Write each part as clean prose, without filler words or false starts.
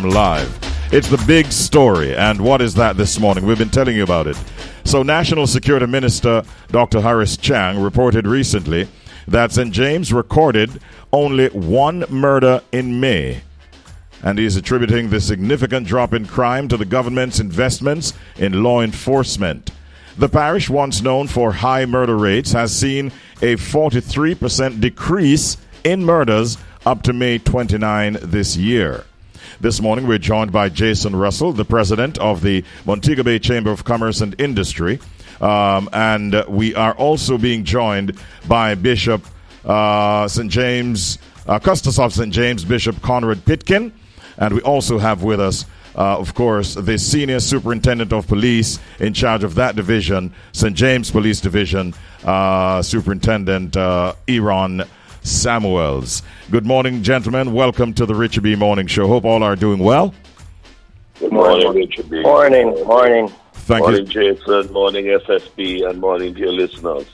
Live. It's the big story, and what is that this morning? We've been telling you about it. So National Security Minister Dr. Harris Chang reported recently that St. James recorded only one murder in May, and he's attributing the significant drop in crime to the government's investments in law enforcement. The parish, once known for high murder rates, has seen a 43% decrease in murders up to May 29 this year. This morning, we're joined by Jason Russell, the president of the Montego Bay Chamber of Commerce and Industry. And we are also being joined by Bishop St. James, Custos of St. James, Bishop Conrad Pitkin. And we also have with us, of course, the Senior Superintendent of Police in charge of that division, St. James Police Division, Superintendent Eron Samuels. Good morning, gentlemen. Welcome to the Richard B. Morning Show. Hope all are doing well. Good morning, Richard B. Morning. Thank morning, you. Jason. Morning, FSB, and morning to your listeners.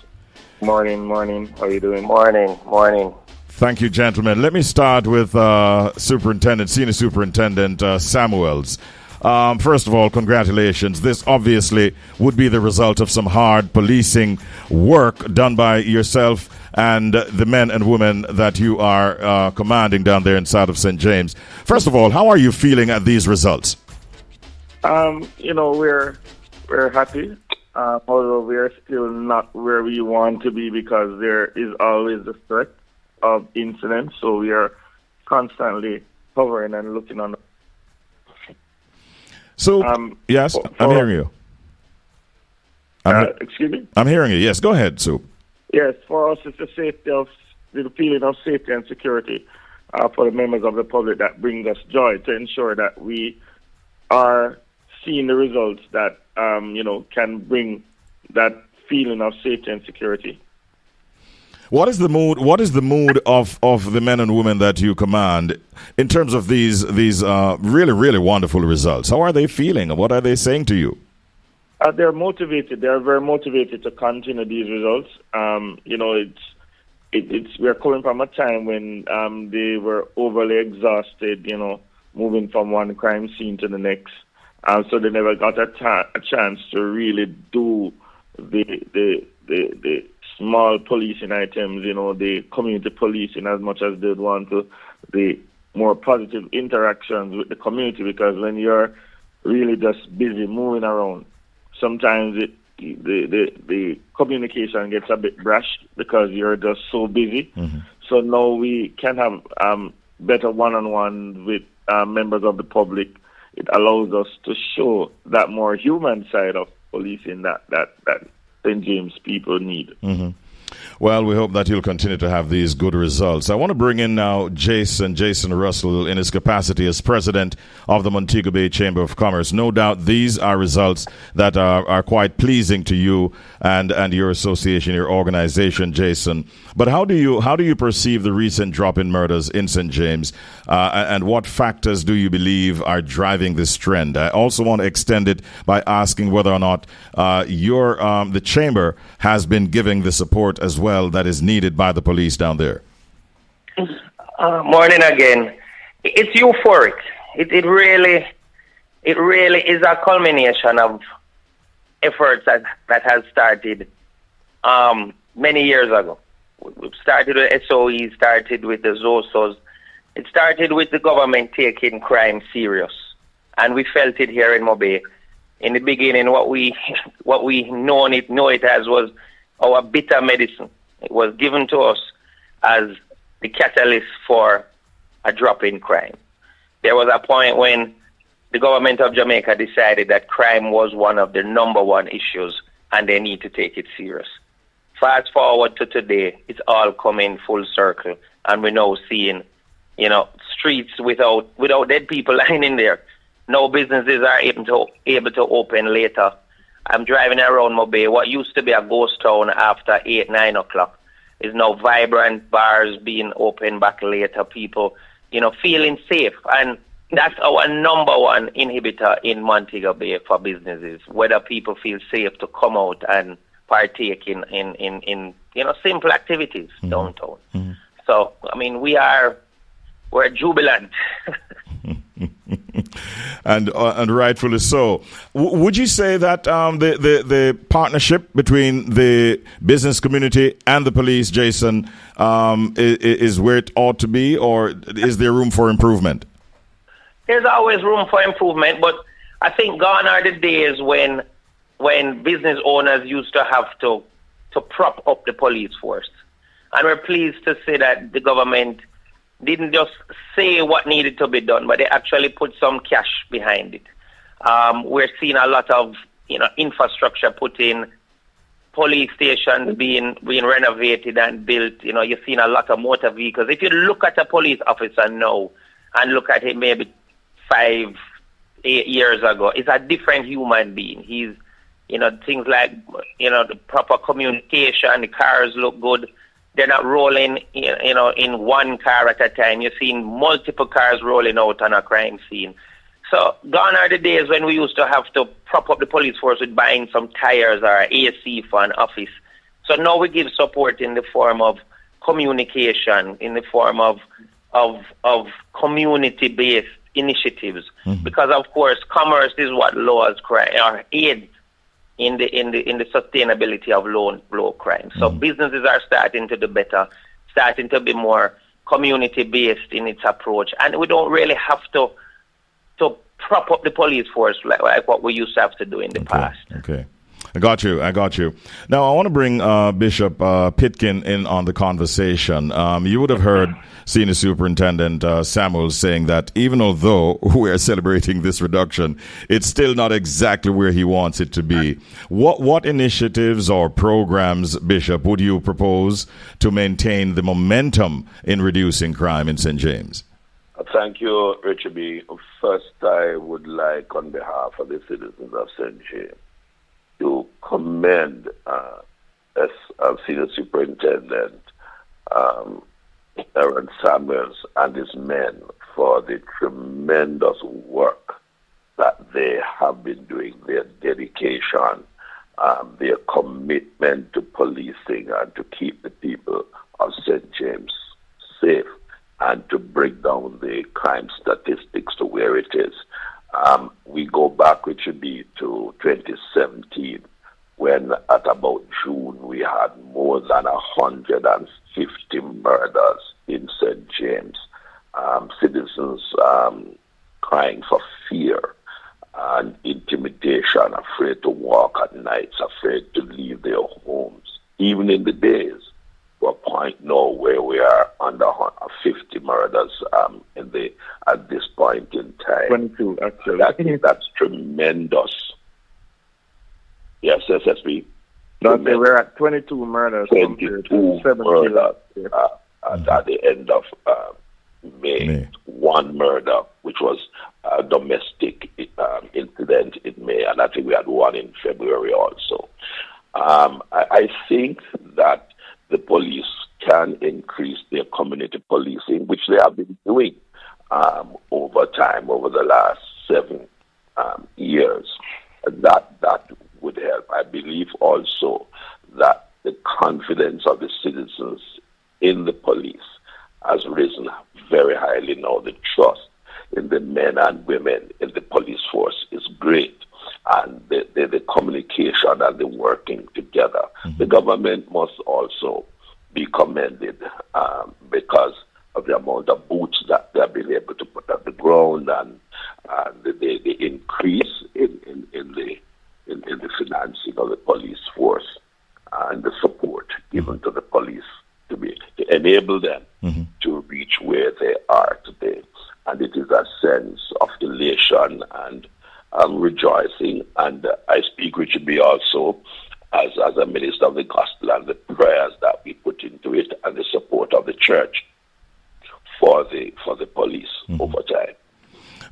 Morning. How are you doing? Morning. Thank you, gentlemen. Let me start with Senior Superintendent Samuels. First of all, congratulations. This obviously would be the result of some hard policing work done by yourself and the men and women that you are commanding down there inside of St. James. First of all, how are you feeling at these results? We're happy, although we're still not where we want to be because there is always a threat of incidents. So we are constantly hovering and looking on. Yes, I'm hearing you. Excuse me? I'm hearing you. Yes, go ahead, Soup. Yes, for us, it's the feeling of safety and security for the members of the public that brings us joy to ensure that we are seeing the results that, can bring that feeling of safety and security. What is the mood? What is the mood of the men and women that you command in terms of these really, really wonderful results? How are they feeling? What are they saying to you? They're motivated. They're very motivated to continue these results. We're coming from a time when they were overly exhausted, moving from one crime scene to the next. So they never got a chance to really do the small policing items, the community policing as much as they'd want to, the more positive interactions with the community, because when you're really just busy moving around, sometimes the communication gets a bit brushed because you're just so busy. Mm-hmm. So now we can have better one-on-one with members of the public. It allows us to show that more human side of policing that St. James people need. Mm-hmm. Well, we hope that you'll continue to have these good results. I want to bring in now Jason Russell in his capacity as president of the Montego Bay Chamber of Commerce. No doubt these are results that are quite pleasing to you and your association, your organization, Jason. But how do you perceive the recent drop in murders in St. James, and what factors do you believe are driving this trend? I also want to extend it by asking whether or not the chamber has been giving the support as well that is needed by the police down there. Morning again. It's euphoric. It really is a culmination of efforts that has started many years ago. We've started with SOE, started with the ZOSOs. It started with the government taking crime serious, and we felt it here in Mobay. In the beginning, what we know it as was our bitter medicine. It was given to us as the catalyst for a drop in crime. There was a point when the government of Jamaica decided that crime was one of the number one issues and they need to take it serious. Fast forward to today, it's all coming full circle, and we're now seeing, streets without dead people lying in there. No businesses are able to open later. I'm driving around Mobay. What used to be a ghost town after 8, 9 o'clock is now vibrant, bars being open back later, people, feeling safe. And that's our number one inhibitor in Montego Bay for businesses, whether people feel safe to come out and partake in simple activities downtown. Mm-hmm. So, we're jubilant. and rightfully so. Would you say that the partnership between the business community and the police, Jason, is where it ought to be, or is there room for improvement? There's always room for improvement, but I think gone are the days when business owners used to have to prop up the police force. And we're pleased to say that the government didn't just say what needed to be done, but they actually put some cash behind it. We're seeing a lot of infrastructure put in, police stations being renovated and built. You're seeing a lot of motor vehicles. If you look at a police officer now and look at him maybe 5-8 years ago, it's a different human being. He's things like, the proper communication, the cars look good. They're not rolling, in one car at a time. You're seeing multiple cars rolling out on a crime scene. So gone are the days when we used to have to prop up the police force with buying some tires or AC for an office. So now we give support in the form of communication, in the form of community-based initiatives. Mm-hmm. Because of course, commerce is what lowers crime or aids in the sustainability of low crime. So businesses are starting to do better, starting to be more community-based in its approach. And we don't really have to prop up the police force like what we used to have to do in the past. Okay. I got you. Now, I want to bring Bishop Pitkin in on the conversation. You would have heard Senior Superintendent Samuels saying that even although we are celebrating this reduction, it's still not exactly where he wants it to be. What initiatives or programs, Bishop, would you propose to maintain the momentum in reducing crime in St. James? Thank you, Richard B. First, I would like, on behalf of the citizens of St. James, to commend Senior Superintendent Eron Samuels and his men for the tremendous work that they have been doing, their dedication, their commitment to policing and to keep the people of St. James safe and to break down the crime statistics to where it is. We go back, which should be to 2017, when at about June we had more than 150 murders in St. James. Citizens crying for fear and intimidation, afraid to walk at nights, afraid to leave their homes, even in the days. To a point now where we are under 50 murders at this point in time. 22, actually. That's tremendous. Yes, SSB. No, they were at 22 murders. 22 murders at the end of May. One murder, which was a domestic incident in May, and I think we had one in February also. I think that the police can increase their community policing, which they have been doing over time, over the last 7 years. That would help. I believe also that the confidence of the citizens in the police has risen very highly now. The trust in the men and women in the police force is great. And the communication and the working together. Mm-hmm. The government must also be commended because of the amount of boots that they've been able to put on the ground and the increase in the financing of the police force and the support given to the police to enable them to reach where they are today. And it is a sense of elation and rejoicing, and I speak, Richard B. also as a minister of the gospel, and the prayers that we put into it and the support of the church for the police over time.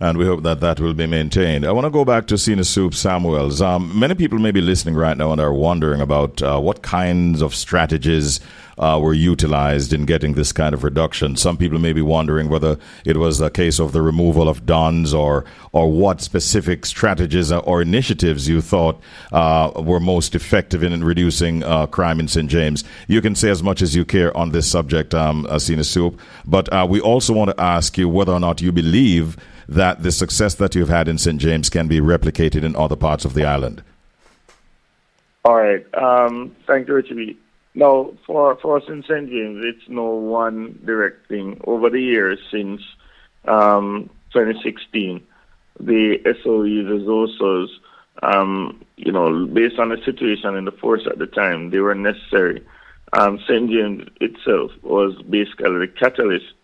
And we hope that will be maintained. I want to go back to Senior Supt Samuels. Many people may be listening right now and are wondering about what kinds of strategies were utilized in getting this kind of reduction. Some people may be wondering whether it was a case of the removal of dons or what specific strategies or initiatives you thought were most effective in reducing crime in St. James. You can say as much as you care on this subject, Senior Supt, but we also want to ask you whether or not you believe that the success that you've had in St. James can be replicated in other parts of the island. All right. Thank you, Richie. Now, for us in St. James, it's no one direct thing. Over the years, since 2016, the SOEs, the ZOSOs, based on the situation in the force at the time, they were necessary. St. James itself was basically the catalyst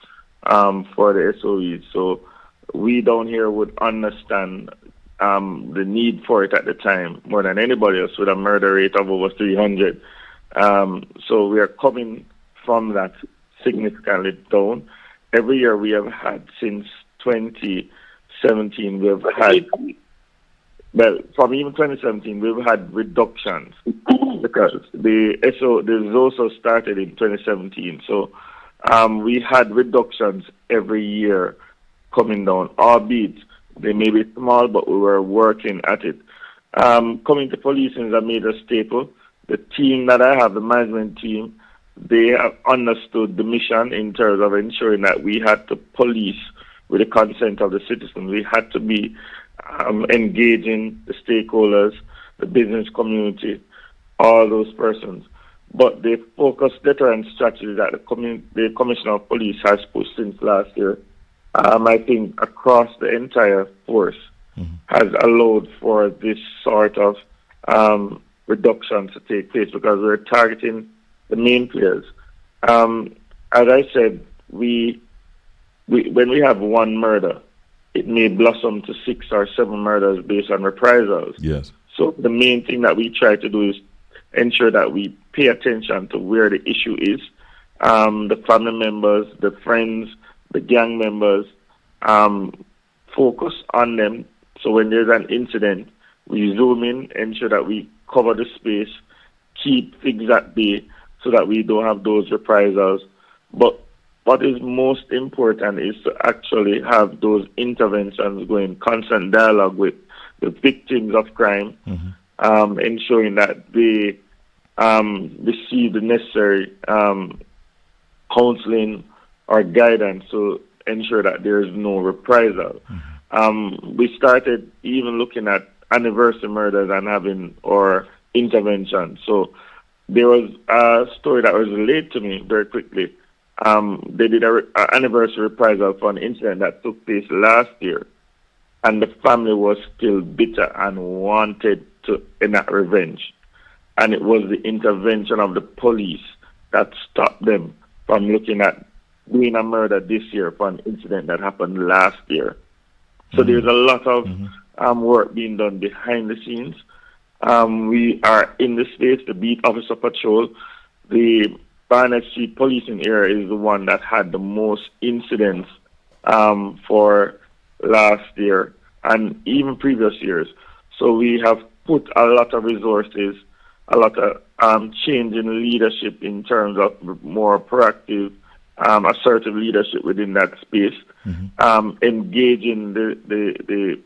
for the SOEs. So we down here would understand the need for it at the time more than anybody else, with a murder rate of over 300. So we are coming from that significantly down. Every year we have had since 2017, we've had, well, from even 2017, we've had reductions because the ZOSO started in 2017. So we had reductions every year coming down, albeit they may be small, but we were working at it. Coming to policing is a major staple. The team that I have, the management team, they have understood the mission in terms of ensuring that we had to police with the consent of the citizens. We had to be engaging the stakeholders, the business community, all those persons. But the focused deterrent strategy that the Commissioner of Police has pushed since last year, I think across the entire force, has allowed for this sort of reduction to take place because we're targeting the main players. As I said, when we have one murder, it may blossom to 6 or 7 murders based on reprisals. Yes. So the main thing that we try to do is ensure that we pay attention to where the issue is. The family members, the friends, the gang members, focus on them. So when there's an incident, we zoom in, ensure that we cover the space, keep things at bay so that we don't have those reprisals. But what is most important is to actually have those interventions going, constant dialogue with the victims of crime, ensuring that they receive the necessary counseling or guidance to ensure that there is no reprisal. We started even looking at anniversary murders and having our intervention. So there was a story that was relayed to me very quickly. They did an anniversary reprisal for an incident that took place last year, and the family was still bitter and wanted to enact revenge. And it was the intervention of the police that stopped them from looking at doing a murder this year for an incident that happened last year. So there's a lot of work being done behind the scenes. We are in the space, the beat officer patrol. The Barnett Street policing area is the one that had the most incidents for last year and even previous years. So we have put a lot of resources, a lot of change in leadership in terms of more proactive, assertive leadership within that space, engaging the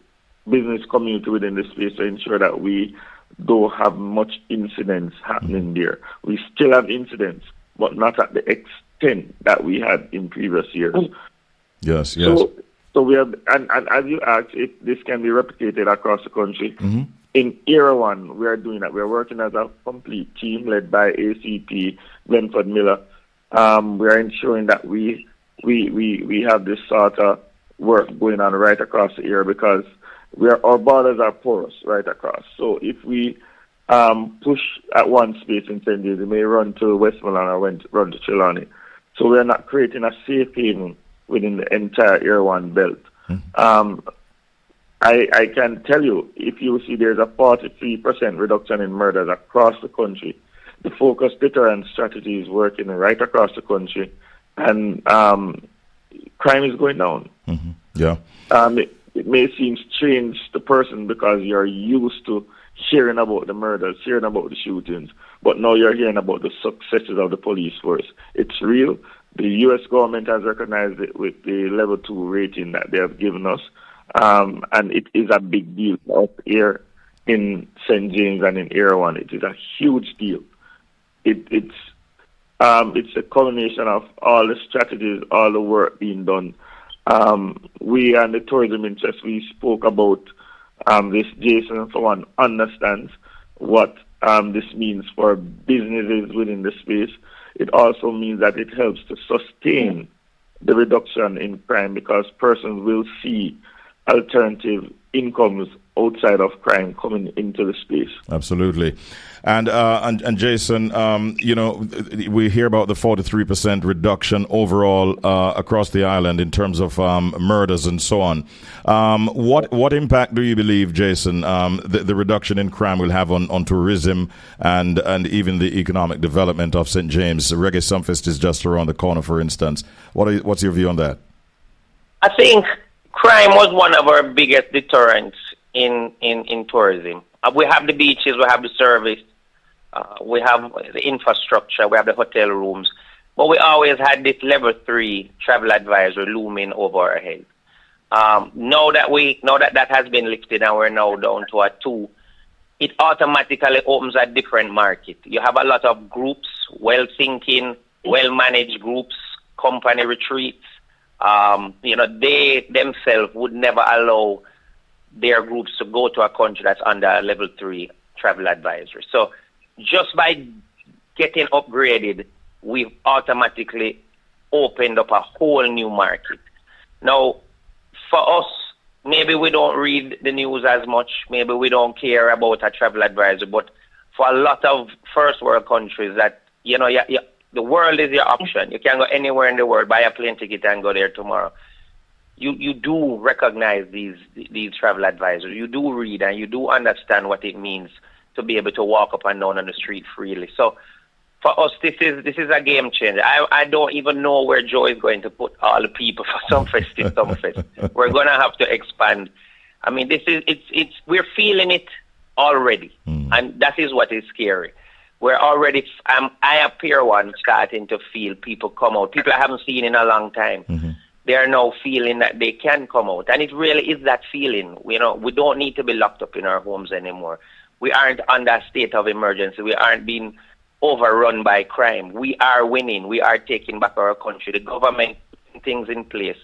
business community within the space to ensure that we don't have much incidents happening there. We still have incidents, but not at the extent that we had in previous years. Yes. So we have, and as you asked, if this can be replicated across the country, in Era 1, we are doing that. We are working as a complete team led by ACP Glenford Miller. We are ensuring that we have this sort of work going on right across the area because our borders are porous right across. So if we push at one space in St. James, we may run to Westmoreland or run to Trelawney. So we are not creating a safe haven within the entire Era 1 belt. I can tell you, if you see there's a 43% reduction in murders across the country. The focused deterrent strategy is working right across the country, and crime is going down. Yeah. It may seem strange to person because you're used to hearing about the murders, hearing about the shootings, but now you're hearing about the successes of the police force. It's real. The U.S. government has recognized it with the level 2 rating that they have given us, and it is a big deal up here in St. James and in Area 1. It is a huge deal. It's a culmination of all the strategies, all the work being done. We and the tourism interest, we spoke about this. Jason, for one, understands what this means for businesses within the space. It also means that it helps to sustain the reduction in crime because persons will see alternative incomes outside of crime coming into the space. Absolutely. And Jason, we hear about the 43% reduction overall across the island in terms of murders and so on. What impact do you believe, Jason, the reduction in crime will have on tourism and even the economic development of St. James? Reggae Sumfest is just around the corner, for instance. What's your view on that? I think crime was one of our biggest deterrents in tourism. We have the beaches, we have the service, we have the infrastructure, we have the hotel rooms, but we always had this level 3 travel advisory looming over our heads. Now that has been lifted and we're now down to a 2, it automatically opens a different market. You have a lot of groups, well-thinking, well-managed groups, company retreats. They themselves would never allow their groups to go to a country that's under a level 3 travel advisory. So just by getting upgraded, we've automatically opened up a whole new market. Now, for us, maybe we don't read the news as much, maybe we don't care about a travel advisor, but for a lot of first world countries that, the world is your option. You can go anywhere in the world, buy a plane ticket and go there tomorrow. You do recognize these travel advisors. You do read and you do understand what it means to be able to walk up and down on the street freely. So for us, this is a game changer. I don't even know where Joe is going to put all the people for Sumfest in Sumfest. We're going to have to expand. I mean, we're feeling it already, and that is what is scary. We're already, I appear one starting to feel people come out. People I haven't seen in a long time. Mm-hmm. They are now feeling that they can come out. And it really is that feeling. We don't need to be locked up in our homes anymore. We aren't under a state of emergency. We aren't being overrun by crime. We are winning. We are taking back our country. The government putting things in place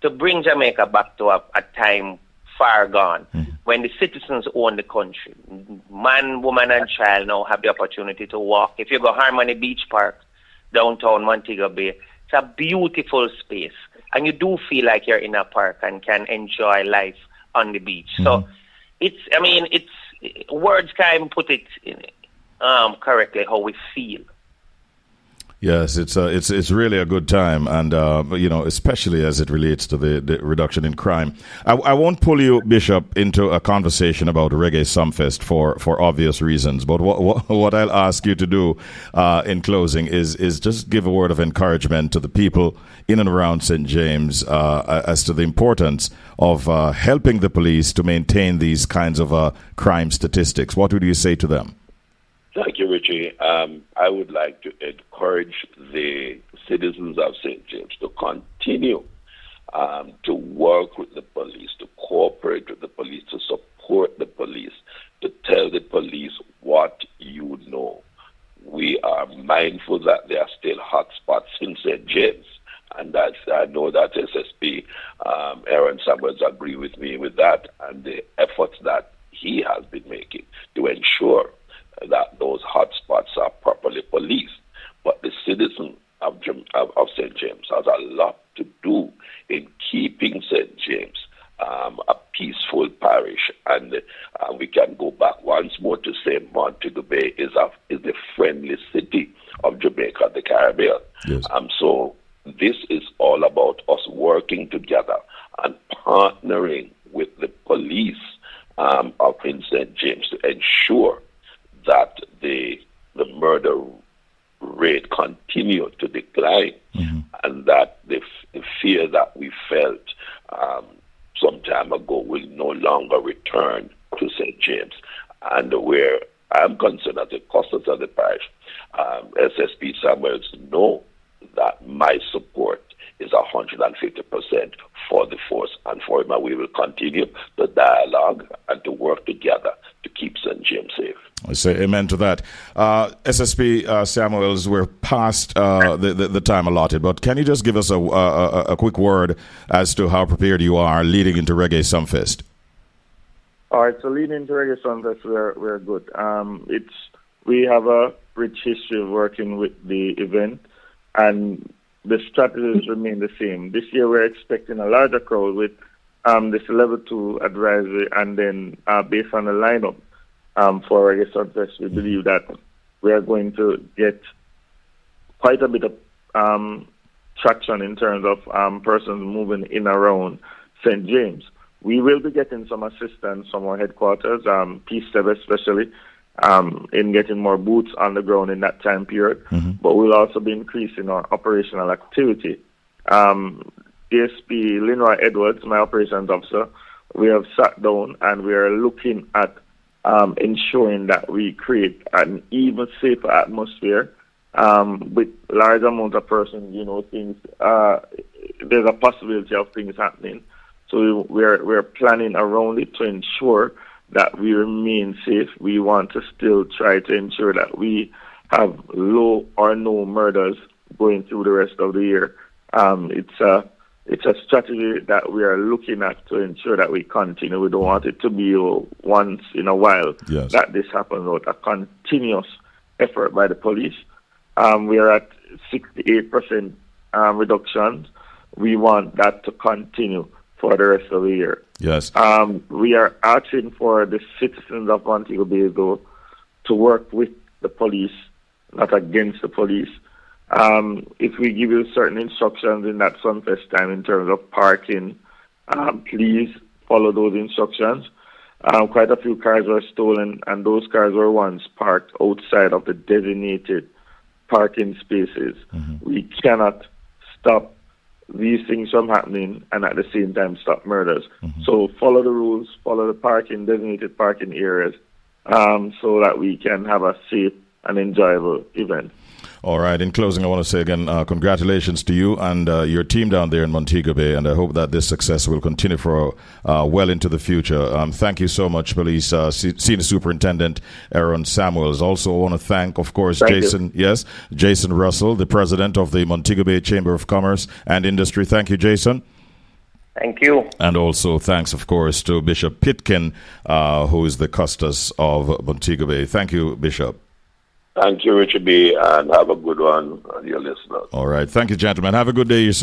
to bring Jamaica back to a time far gone, when the citizens own the country. Man, woman, and child now have the opportunity to walk. If you go Harmony Beach Park, downtown Montego Bay, it's a beautiful space. And you do feel like you're in a park and can enjoy life on the beach. So it's words can't put it correctly how we feel. Yes, it's really a good time, and especially as it relates to the reduction in crime. I won't pull you, Bishop, into a conversation about Reggae Sumfest for obvious reasons. But what I'll ask you to do in closing is just give a word of encouragement to the people in and around St. James as to the importance of helping the police to maintain these kinds of crime statistics. What would you say to them? Thank you, Richie. I would like to encourage the citizens of St. James to continue to work with the police, to cooperate with the police, to support the police, to tell the police what you know. We are mindful that there are still hot spots in St. James, and I know that SSP Eron Samuels agree with me with that, and the efforts that he has been making to ensure that those hotspots are properly policed. But the citizen of St. James has a lot to do in keeping St. James a peaceful parish. And we can go back once more to say Montego Bay is the friendly city of Jamaica, the Caribbean. Yes. So this is all about us working together and partnering with the police of St. James to ensure that the murder rate continue to decline, and that the fear that we felt some time ago will no longer return to St. James. And where I'm concerned as a custos of the parish, SSP Samuels know that my support is 150% for the force and for him, and we will continue the dialogue and to work together to keep St. James safe. I say amen to that. SSP Samuels, we're past the time allotted, but can you just give us a quick word as to how prepared you are leading into Reggae Sumfest? All right, so leading into Reggae Sumfest, we're good. We have a rich history of working with the event, and the strategies remain the same. This year, we're expecting a larger crowd with this level 2 advisory, and then based on the lineup for Reggae Sumfest, we believe that we are going to get quite a bit of traction in terms of persons moving in around St. James. We will be getting some assistance from our headquarters, P7 especially, in getting more boots on the ground in that time period. But we'll also be increasing our operational activity. DSP Linroy Edwards, my operations officer, we have sat down and we are looking at ensuring that we create an even safer atmosphere with large amounts of persons. Things. There's a possibility of things happening. So we're planning around it to ensure that we remain safe. We want to still try to ensure that we have low or no murders going through the rest of the year. It's a strategy that we are looking at to ensure that we continue. We don't want it to be once in a while that this happens, but a continuous effort by the police. We are at 68% reductions. We want that to continue for the rest of the year. Yes. We are asking for the citizens of Montego Bay, though, to work with the police, not against the police. If we give you certain instructions in that Sunfest time in terms of parking, please follow those instructions. Quite a few cars were stolen, and those cars were once parked outside of the designated parking spaces. We cannot stop these things from happening and at the same time stop murders. So follow the rules, follow the designated parking areas, so that we can have a safe and enjoyable event. All right. In closing, I want to say again, congratulations to you and your team down there in Montego Bay, and I hope that this success will continue for well into the future. Thank you so much, Police Senior Superintendent Eron Samuels. Also, I want to thank, of course, Jason Russell, the president of the Montego Bay Chamber of Commerce and Industry. Thank you, Jason. Thank you. And also thanks, of course, to Bishop Pitkin, who is the Custos of Montego Bay. Thank you, Bishop. Thank you, Richard B., and have a good one, your listeners. All right. Thank you, gentlemen. Have a good day yourself.